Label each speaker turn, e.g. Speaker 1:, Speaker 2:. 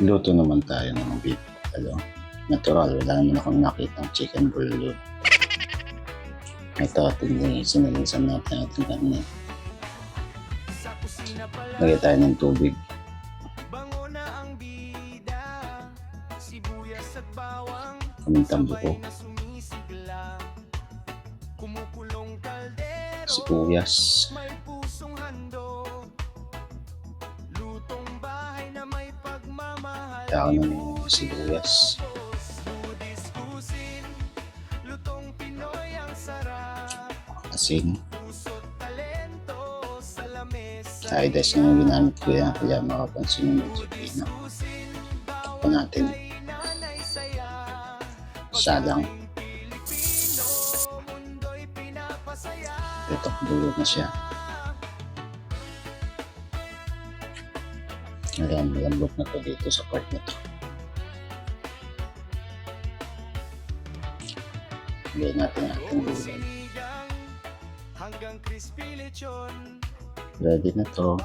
Speaker 1: Luto naman tayo ng beef. Natural, wala naman akong nakitang chicken burlo. Ito, sinilisan natin ating karne. Lagay tayo ng tubig. Kamintang buko. Sibuyas. Kaya ng sibuyas. Asin. Iodized na yung ginamit ko yan, kaya makapansin yung zucchini. Takpan natin. Salang. Ito, dulo na siya. Ayan, malambot na to dito sa part na to. Lagyan natin ating gulay. Ready na to.